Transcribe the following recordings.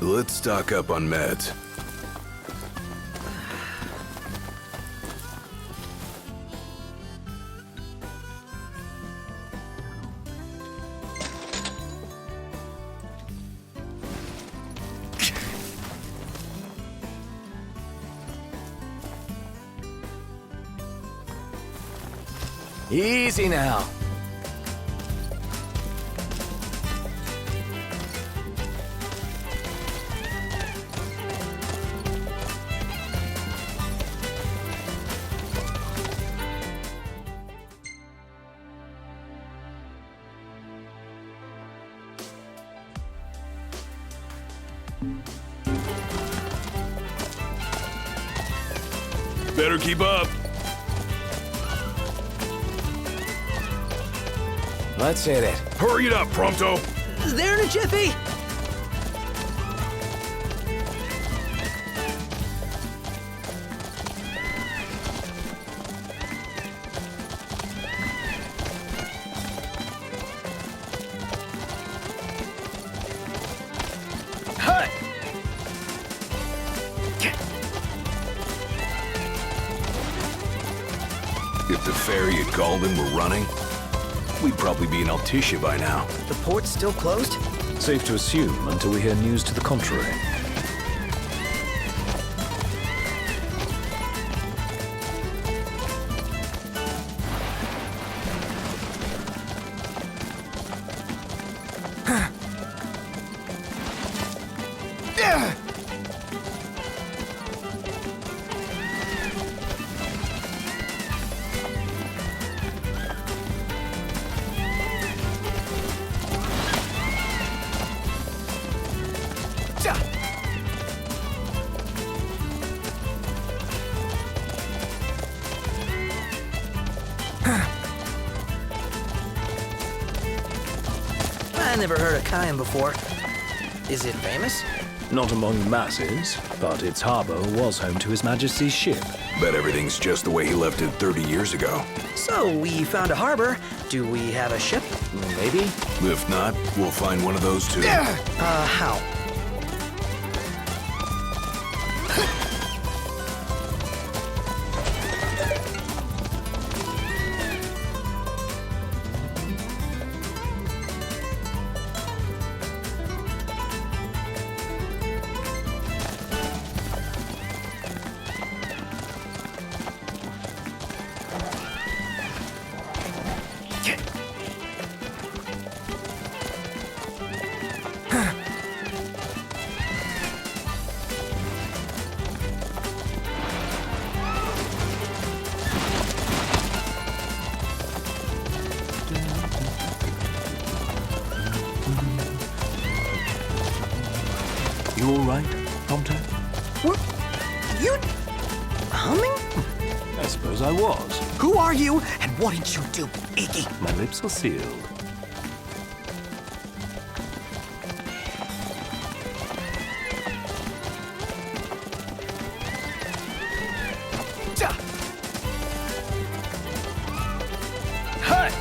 Let's stock up on meds. Easy now. Better keep up. Let's hit it. Hurry it up, Prompto. There in a jiffy! Hut! If the ferry at Galden were running, we'd probably be in Altissia by now. The port's still closed? Safe to assume until we hear news to the contrary. I never heard of Kayan before. Is it famous? Not among masses, but its harbor was home to His Majesty's ship. Bet everything's just the way he left it 30 years ago. So, we found a harbor. Do we have a ship? Maybe? If not, we'll find one of those too. How? You all right, Prompto? What? You... humming? I suppose I was. Who are you, and what did you do, Iggy? My lips are sealed. Hut!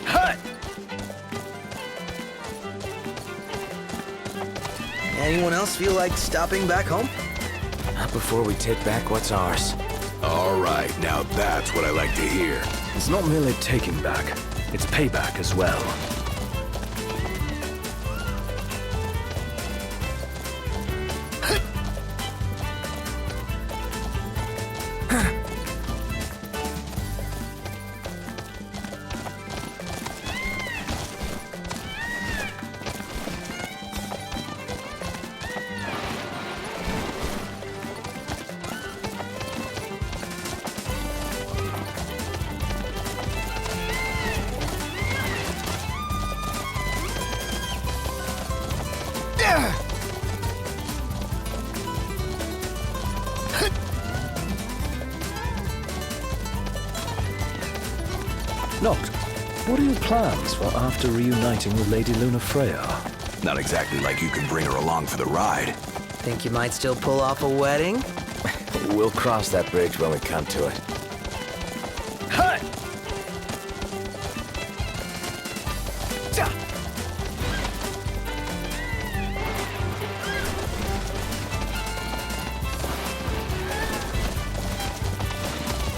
Hut! Anyone else feel like stopping back home? Not before we take back what's ours. All right, now that's what I like to hear. It's not merely taking back, it's payback as well. Noct, what are your plans for after reuniting with Lady Lunafreya? Not exactly like you can bring her along for the ride. Think you might still pull off a wedding? We'll cross that bridge when we come to it. Hut!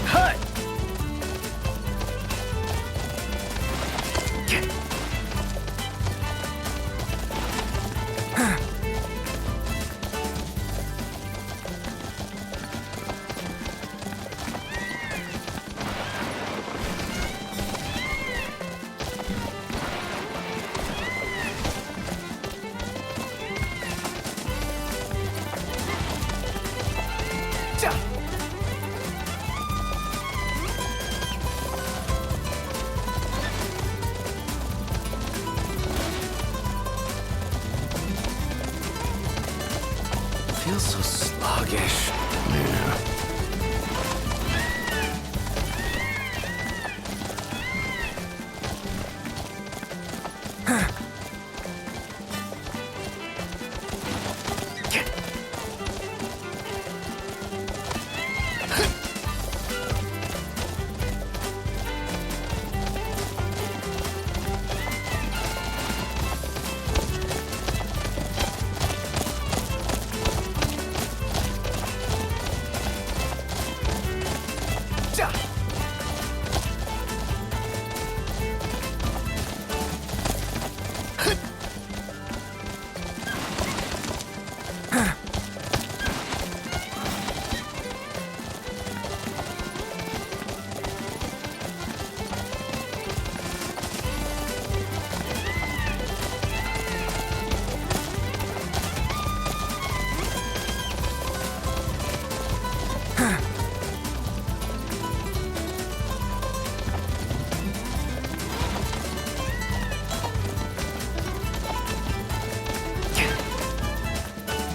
Hut! Feels so sluggish.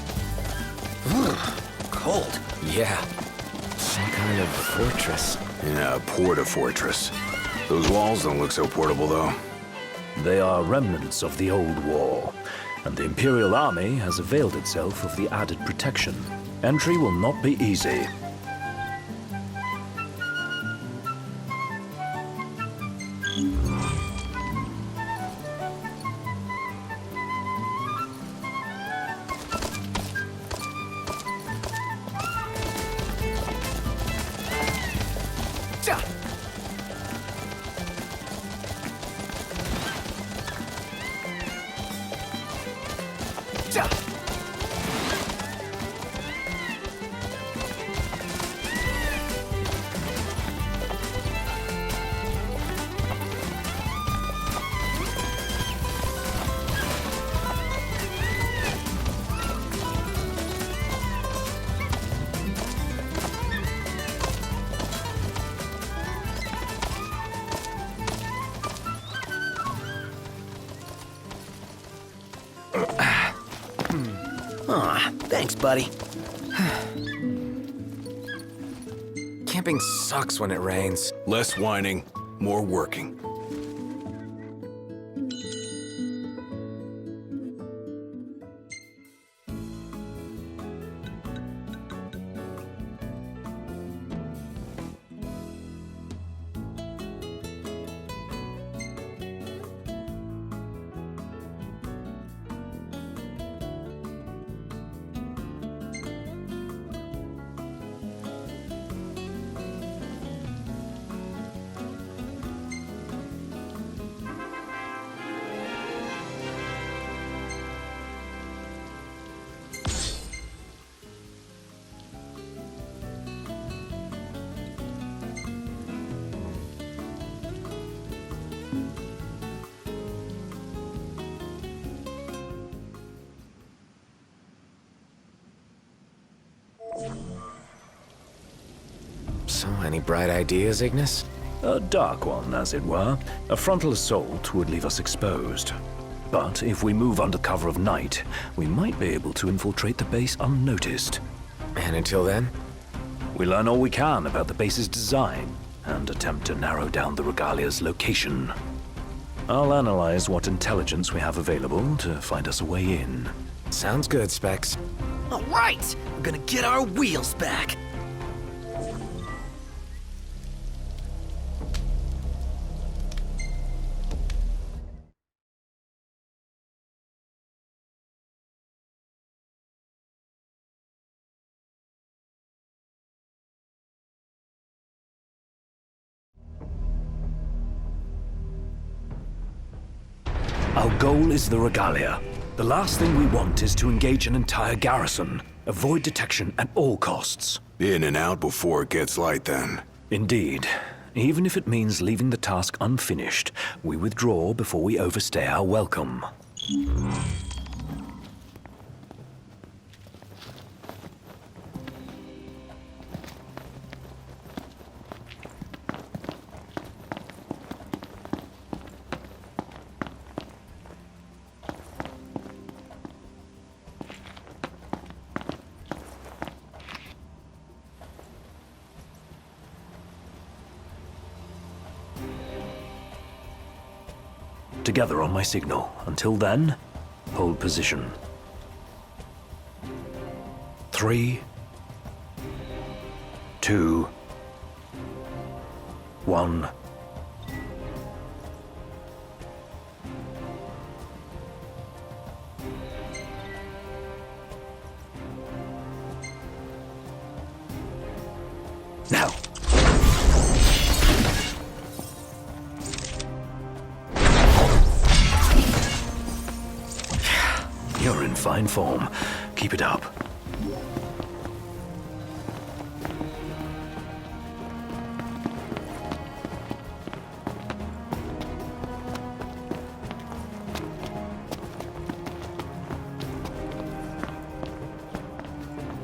Yeah. Cold. Yeah. Some kind of fortress. Yeah, a porta-fortress. Those walls don't look so portable, though. They are remnants of the old war, and the Imperial Army has availed itself of the added protection. Entry will not be easy. Aw, thanks, buddy. Camping sucks when it rains. Less whining, more working. So, any bright ideas, Ignis? A dark one, as it were. A frontal assault would leave us exposed. But if we move under cover of night, we might be able to infiltrate the base unnoticed. And until then? We learn all we can about the base's design. and attempt to narrow down the Regalia's location. I'll analyze what intelligence we have available to find us a way in. Sounds good, Specs. All right, we're gonna get our wheels back. Our goal is the Regalia. The last thing we want is to engage an entire garrison. Avoid detection at all costs. In and out before it gets light, then. Indeed. Even if it means leaving the task unfinished, we withdraw before we overstay our welcome. Together on my signal. Until then, hold position. 3, 2, 1. Now! You're in fine form. Keep it up.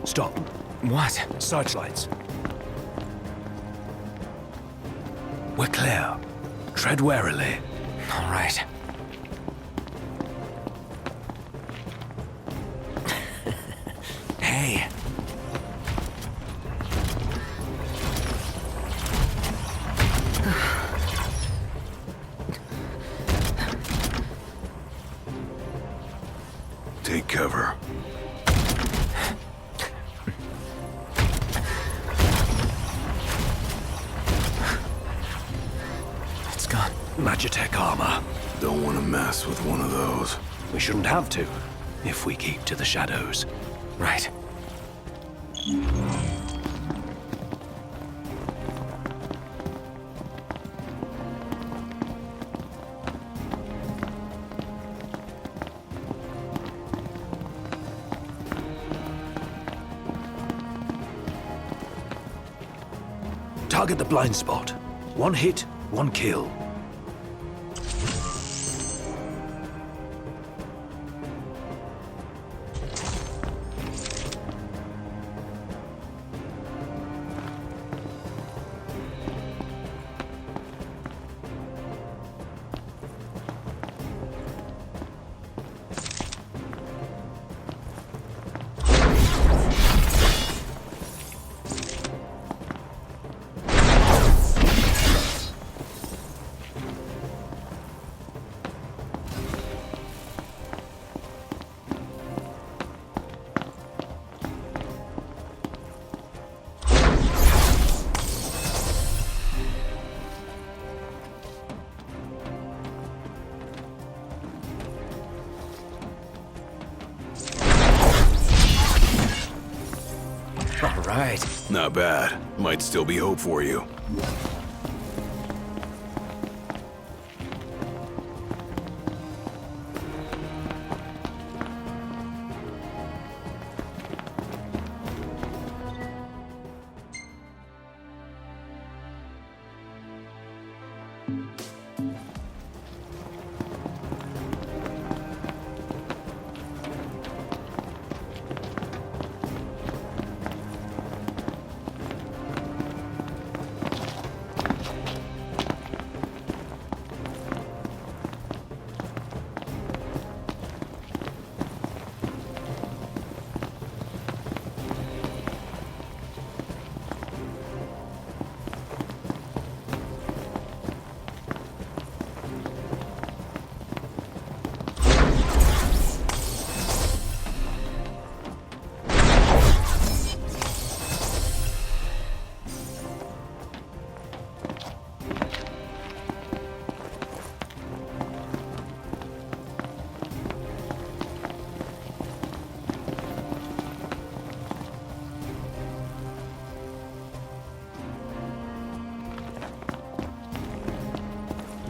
Stop. What? Searchlights. We're clear. Tread warily. All right. Hey. Take cover. It's gone. Magitech armor. Don't want to mess with one of those. We shouldn't have to, if we keep to the shadows. Right. Target the blind spot. One hit, one kill. All right. Not bad. Might still be hope for you.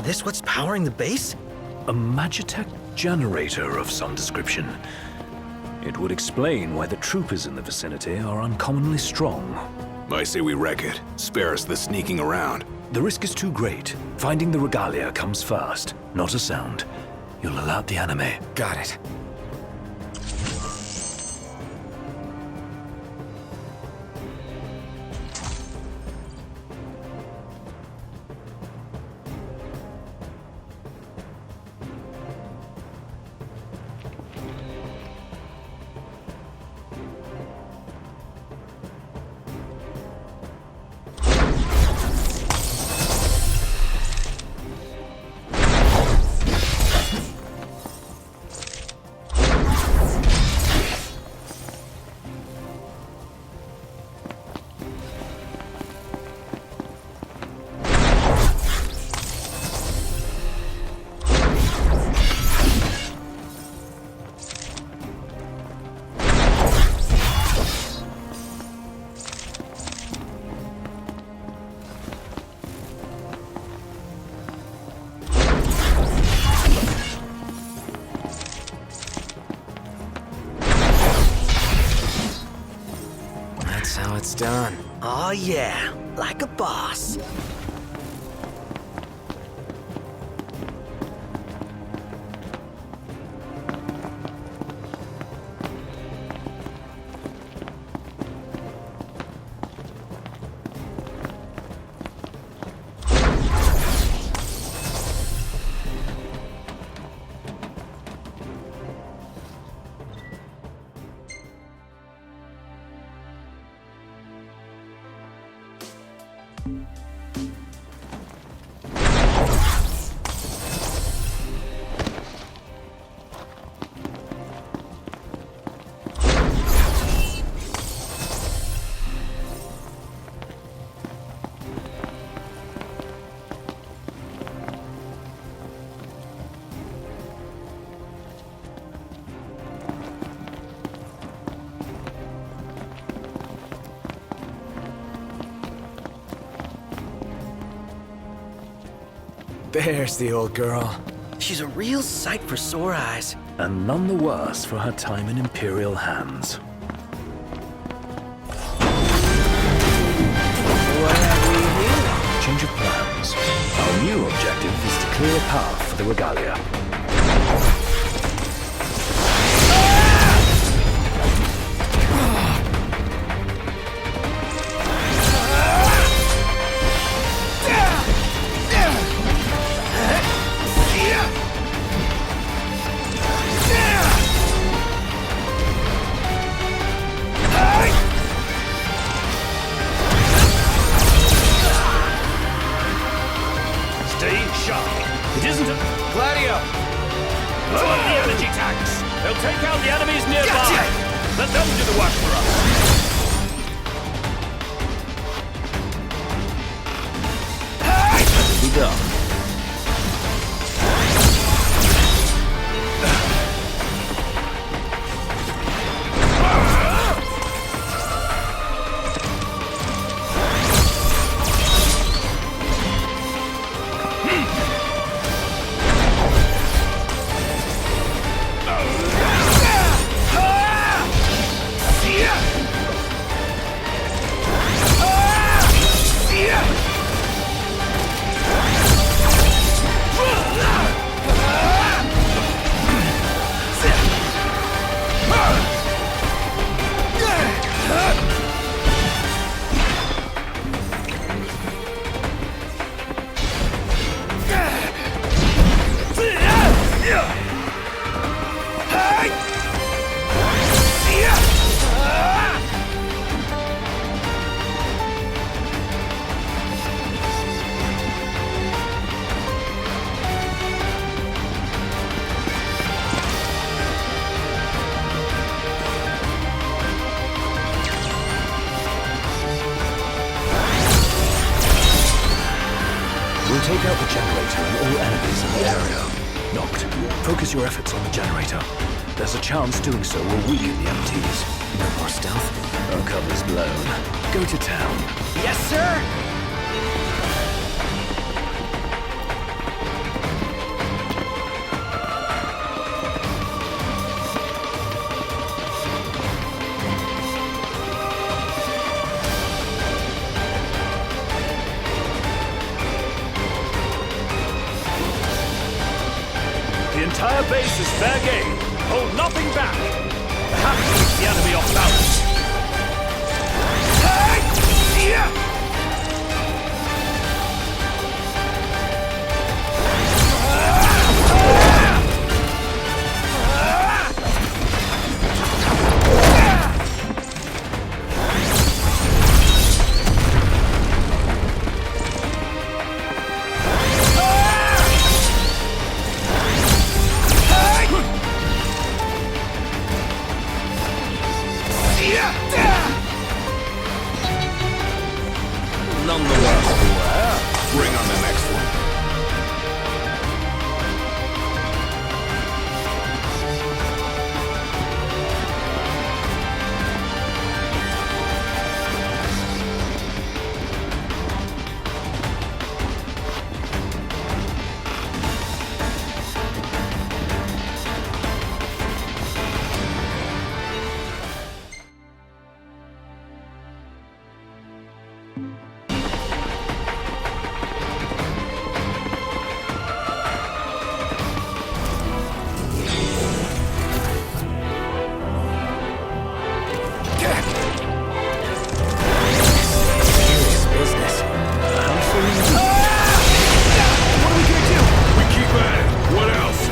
this what's powering the base? A Magitech generator of some description. It would explain why the troopers in the vicinity are uncommonly strong. I say we wreck it. Spare us the sneaking around. The risk is too great. Finding the regalia comes first, not a sound. You'll alert the enemy. Got it. That's how it's done. Oh yeah, like a boss. There's the old girl. She's a real sight for sore eyes. And none the worse for her time in Imperial hands. What have we here? Change of plans. Our new objective is to clear a path for the regalia. It isn't a... Gladio! Blow up the energy tanks! They'll take out the enemies nearby! Gotcha! Let them do the work for us! Be done. We'll take out the generator and all enemies in the area. Noct, focus your efforts on the generator. There's a chance doing so will weaken the MTs. No more stealth? Our cover's blown. Go to town. Yes, sir! the base is fair game. Hold nothing back. Perhaps keep the enemy off balance. Nonetheless, Bring on the next one. serious business. We keep at it. What else?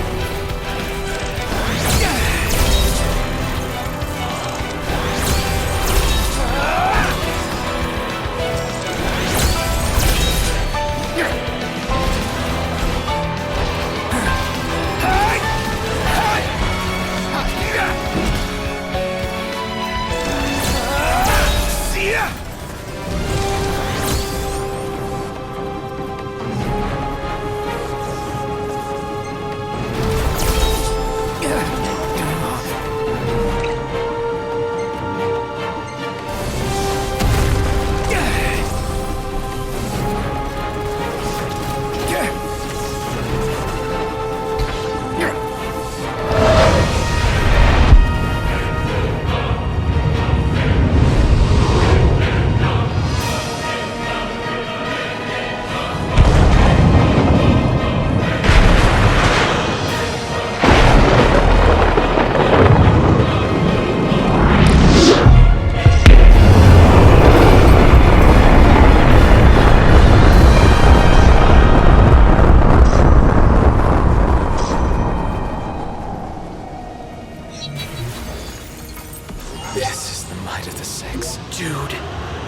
This is the might of the Six. dude,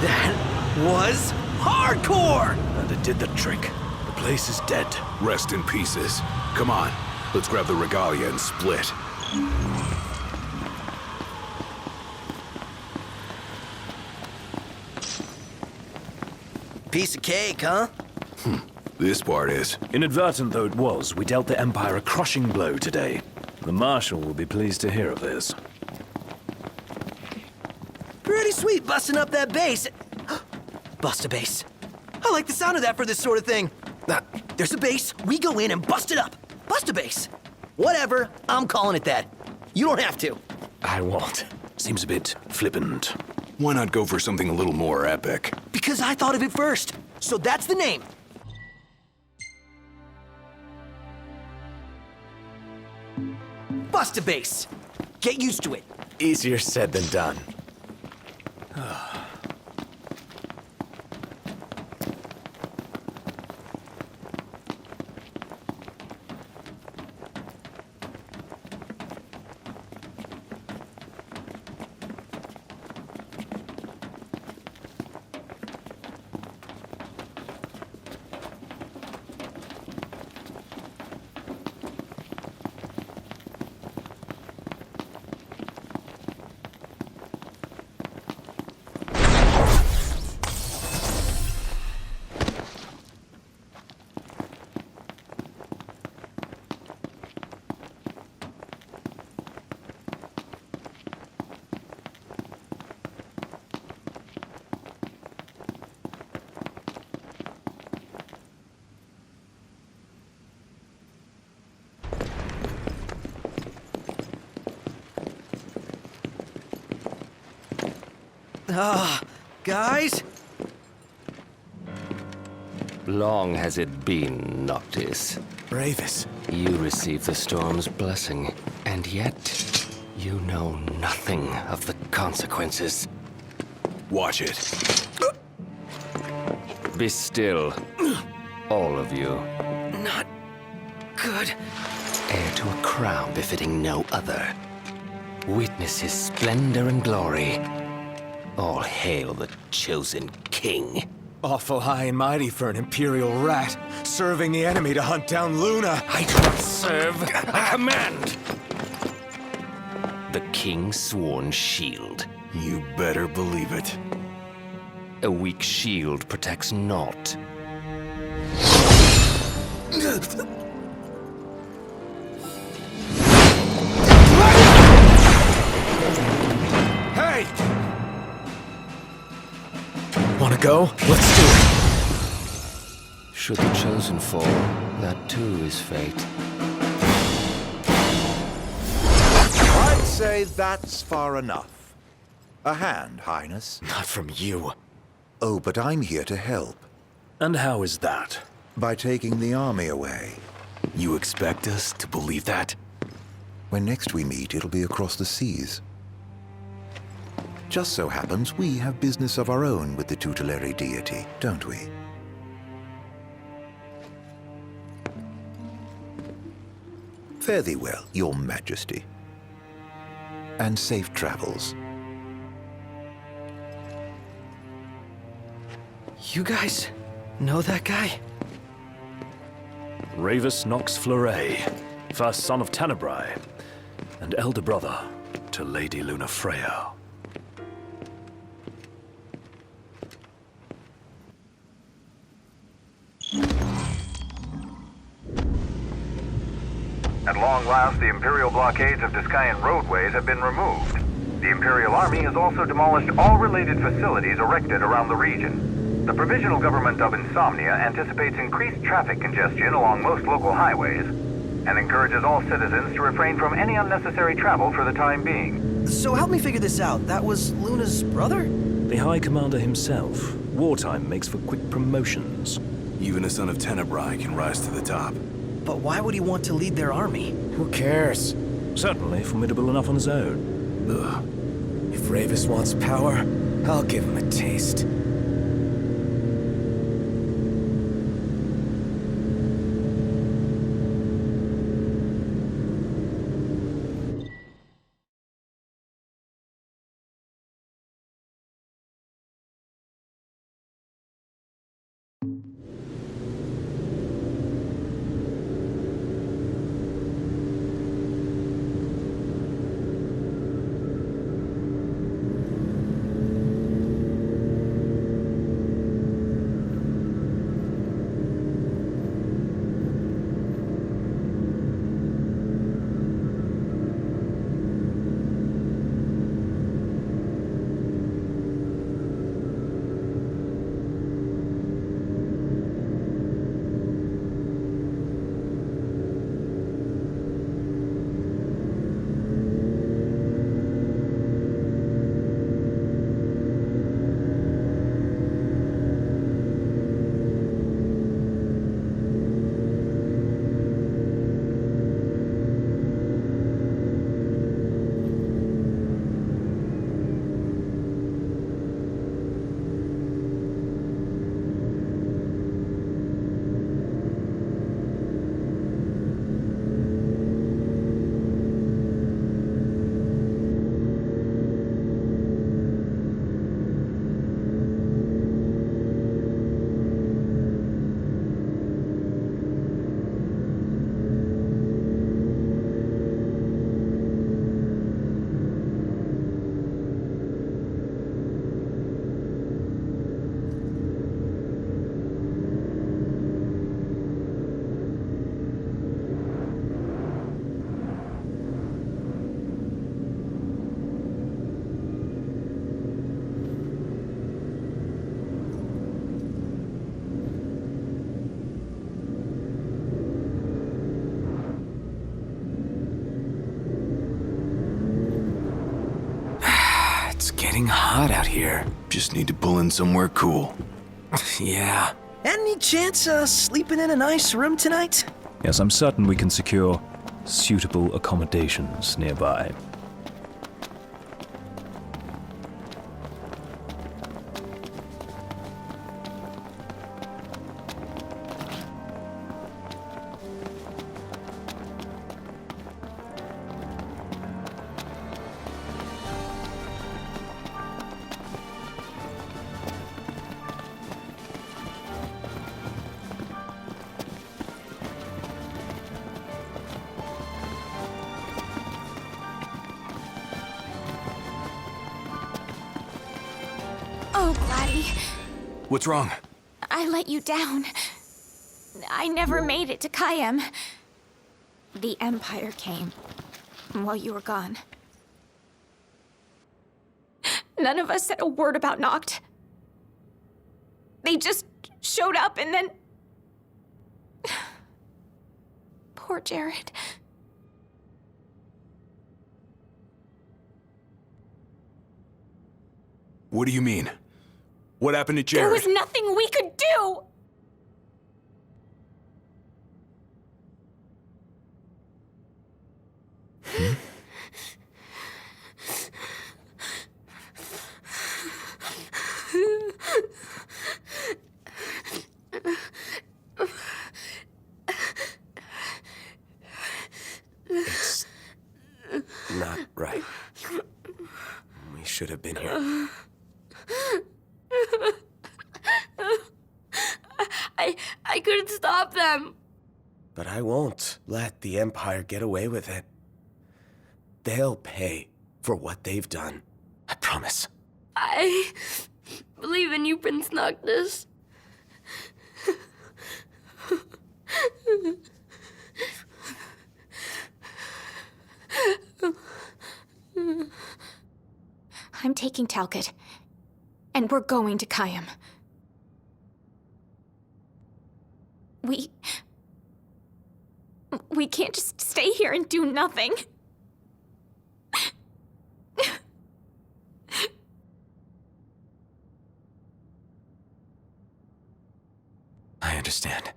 that was hardcore! And it did the trick. The place is dead. Rest in pieces. Come on, let's grab the regalia and split. Piece of cake, huh? This part is. Inadvertent though it was, we dealt the Empire a crushing blow today. The Marshal will be pleased to hear of this. Pretty sweet busting up that base. Bust a base. I like the sound of that for this sort of thing. There's a base, we go in and bust it up. Bust a base. Whatever, I'm calling it that. You don't have to. I won't. Seems a bit flippant. Why not go for something a little more epic? Because I thought of it first. So that's the name. Bust a base. Get used to it. Easier said than done. Guys? Long has it been, Noctis? Bravis, You receive the storm's blessing, and yet you know nothing of the consequences. Watch it. Be still, all of you. Not good. Heir to a crown befitting no other. Witness his splendor and glory. All hail the chosen king. Awful high and mighty for an Imperial rat, serving the enemy to hunt down Luna. I do not serve, I command! The king's sworn shield. You better believe it. A weak shield protects naught. Hey! Wanna go? Let's do it. Should the chosen fall, that too is fate. I'd say that's far enough. A hand, Highness. Not from you. Oh, but I'm here to help. And how is that? By taking the army away. You expect us to believe that? When next we meet, it'll be across the seas. Just so happens we have business of our own with the tutelary deity, don't we? Fare thee well, your majesty. And safe travels. You guys know that guy? Ravus Nox Fleuret, first son of Tenebrae, and elder brother to Lady Lunafreya. At long last, the Imperial blockades of Discayan roadways have been removed. The Imperial Army has also demolished all related facilities erected around the region. The Provisional Government of Insomnia anticipates increased traffic congestion along most local highways, and encourages all citizens to refrain from any unnecessary travel for the time being. So help me figure this out. That was Luna's brother? The High Commander himself. Wartime makes for quick promotions. Even a son of Tenebrae can rise to the top. But why would he want to lead their army? Who cares? Certainly formidable enough on his own. Ugh. If Ravus wants power, I'll give him a taste. Getting hot out here. Just need to pull in somewhere cool. Yeah. Any chance sleeping in a nice room tonight? Yes, I'm certain we can secure suitable accommodations nearby. Oh, Gladdy, What's wrong? I let you down. I never made it to Kayem. The Empire came while you were gone. None of us said a word about Noct. They just showed up and then... Poor Jared. What do you mean? What happened to Jared? There was nothing we could do! It's not right. We should have been here. I couldn't stop them. But I won't let the Empire get away with it. They'll pay for what they've done. I promise. I believe in you, Prince Noctis. I'm taking Talcott, and we're going to Kayem. We can't just stay here and do nothing. I understand.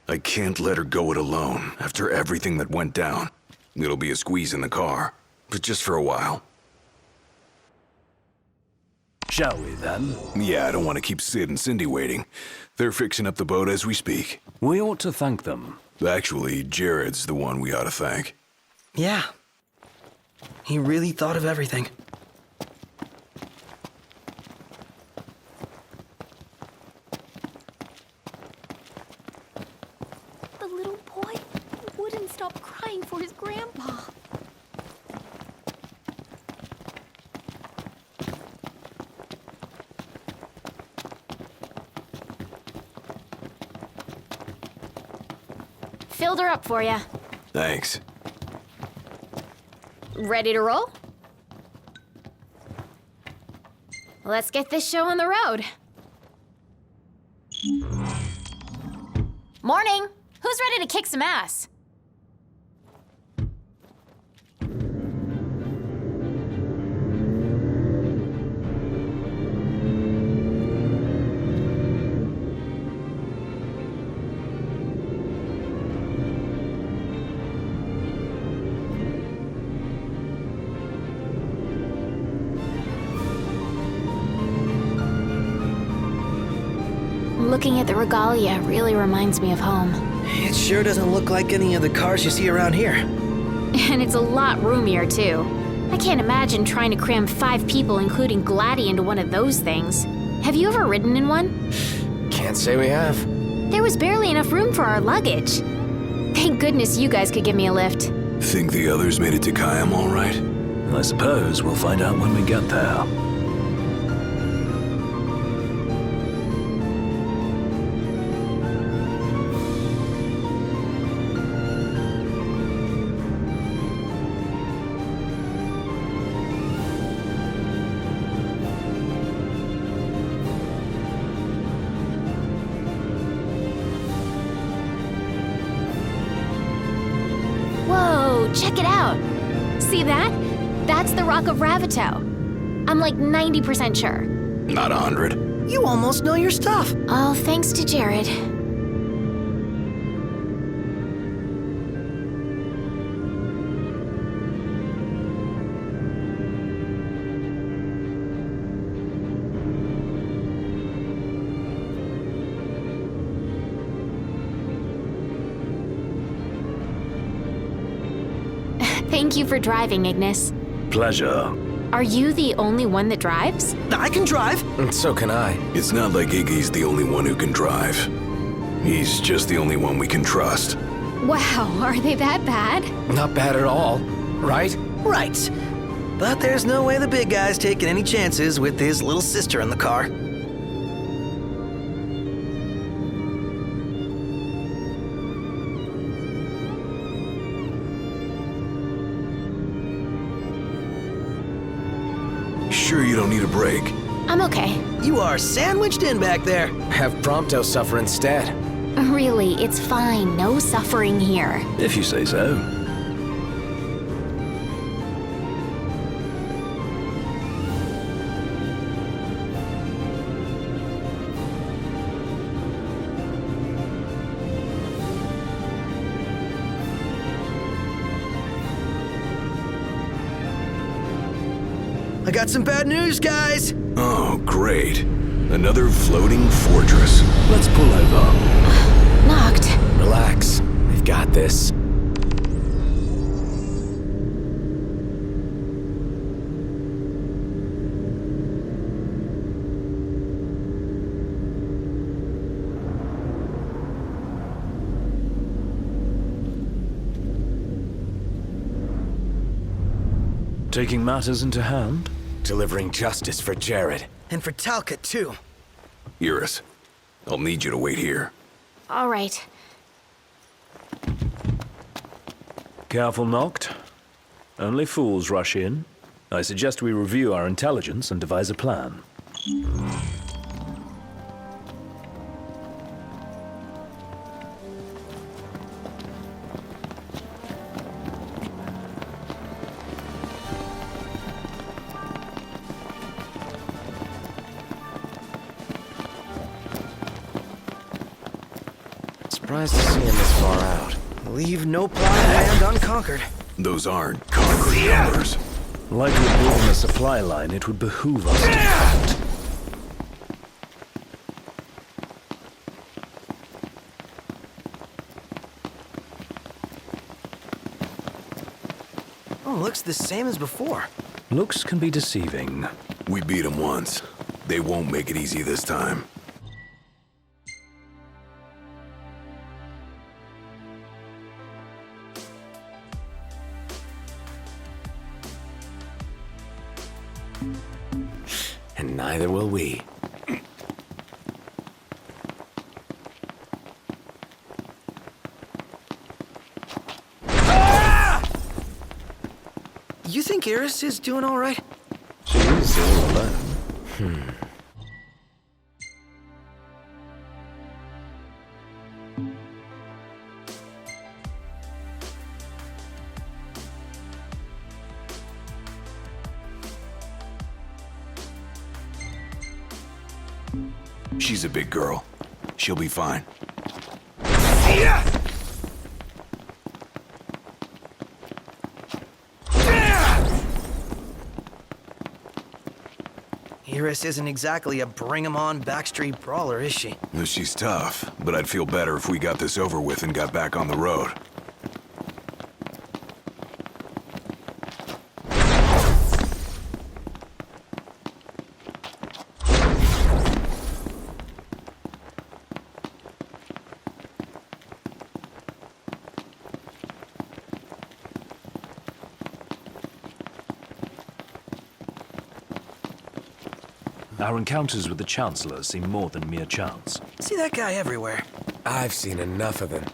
I can't let her go it alone after everything that went down. It'll be a squeeze in the car, but just for a while. Shall we, then? Yeah, I don't want to keep Sid and Cindy waiting. They're fixing up the boat as we speak. We ought to thank them. Actually, Jared's the one we ought to thank. Yeah. He really thought of everything. can't stop crying for his grandpa. Filled her up for ya. Thanks. Ready to roll? Let's get this show on the road. Morning! Who's ready to kick some ass? Looking at the regalia really reminds me of home. It sure doesn't look like any of the cars you see around here. And it's a lot roomier, too. I can't imagine trying to cram 5 people, including Gladdy, into one of those things. Have you ever ridden in one? Can't say we have. There was barely enough room for our luggage. Thank goodness you guys could give me a lift. Think the others made it to Kayam all right? I suppose we'll find out when we get there. Whoa, check it out. See that? That's the Rock of Ravito. I'm like 90% sure. Not 100. You almost know your stuff. All thanks to Jared. Thank you for driving, Ignis. Pleasure. Are you the only one that drives? I can drive. And so can I. It's not like Iggy's the only one who can drive. He's just the only one we can trust. Wow, are they that bad? Not bad at all, right? Right. But there's no way the big guy's taking any chances with his little sister in the car. Sure you don't need a break? I'm okay. You are sandwiched in back there. Have Prompto suffer instead. Really, it's fine. No suffering here. If you say so. I got some bad news, guys. Oh, great. Another floating fortress. Let's pull over. Knocked. Relax. We've got this. Taking matters into hand? Delivering justice for Jared. And for Talcott, too. Iris, I'll need you to wait here. All right. Careful, Noct. Only fools rush in. I suggest we review our intelligence and devise a plan. Surprised to see him this far out. Leave no plot of land unconquered. Those aren't concrete numbers. Like we're building a supply line, it would behoove us to defend. Oh, looks the same as before. Looks can be deceiving. We beat them once. They won't make it easy this time. And neither will we. You think Iris is doing all right? She's all alone. She's a big girl. She'll be fine. Iris isn't exactly a bring-em-on backstreet brawler, is she? No, she's tough, but I'd feel better if we got this over with and got back on the road. Our encounters with the Chancellor seem more than mere chance. See that guy everywhere. I've seen enough of him.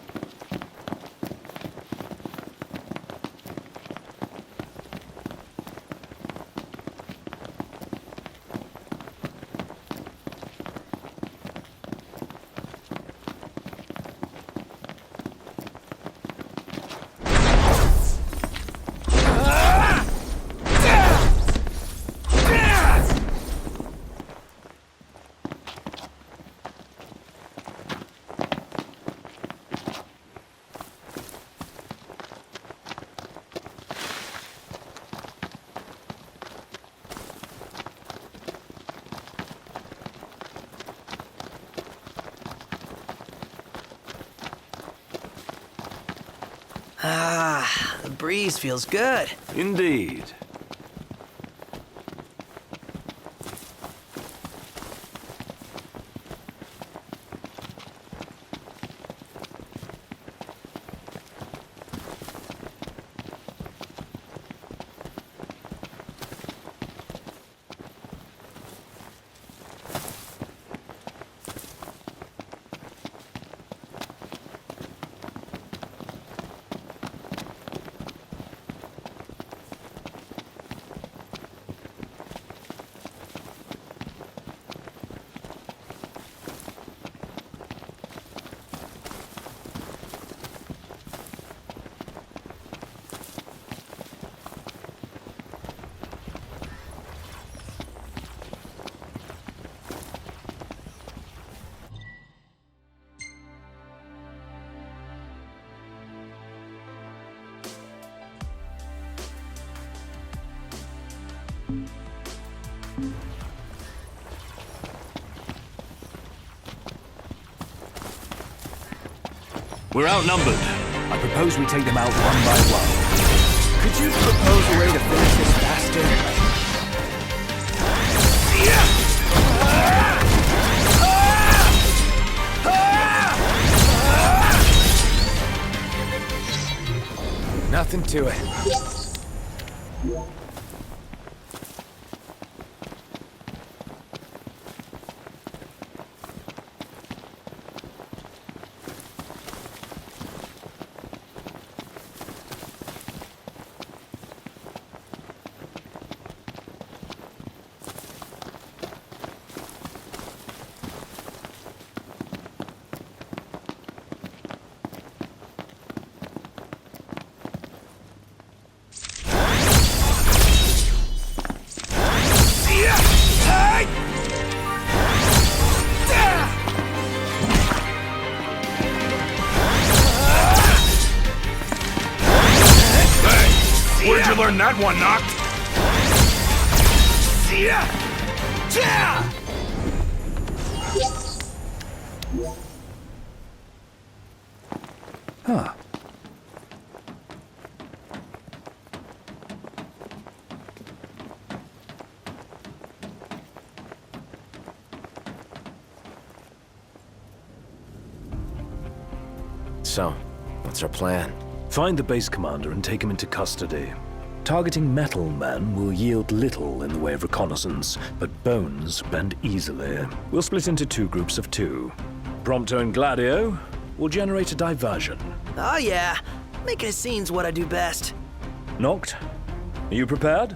Ah, the breeze feels good. Indeed. We're outnumbered. I propose we take them out one by one. Could you propose a way to finish this faster? Nothing to it. Where'd you learn that one, Noct? Huh. So, what's our plan? Find the base commander and take him into custody. Targeting metal men will yield little in the way of reconnaissance, but bones bend easily. We'll split into 2 groups of 2. Prompto and Gladio will generate a diversion. Oh yeah, making a scene's what I do best. Noct, are you prepared?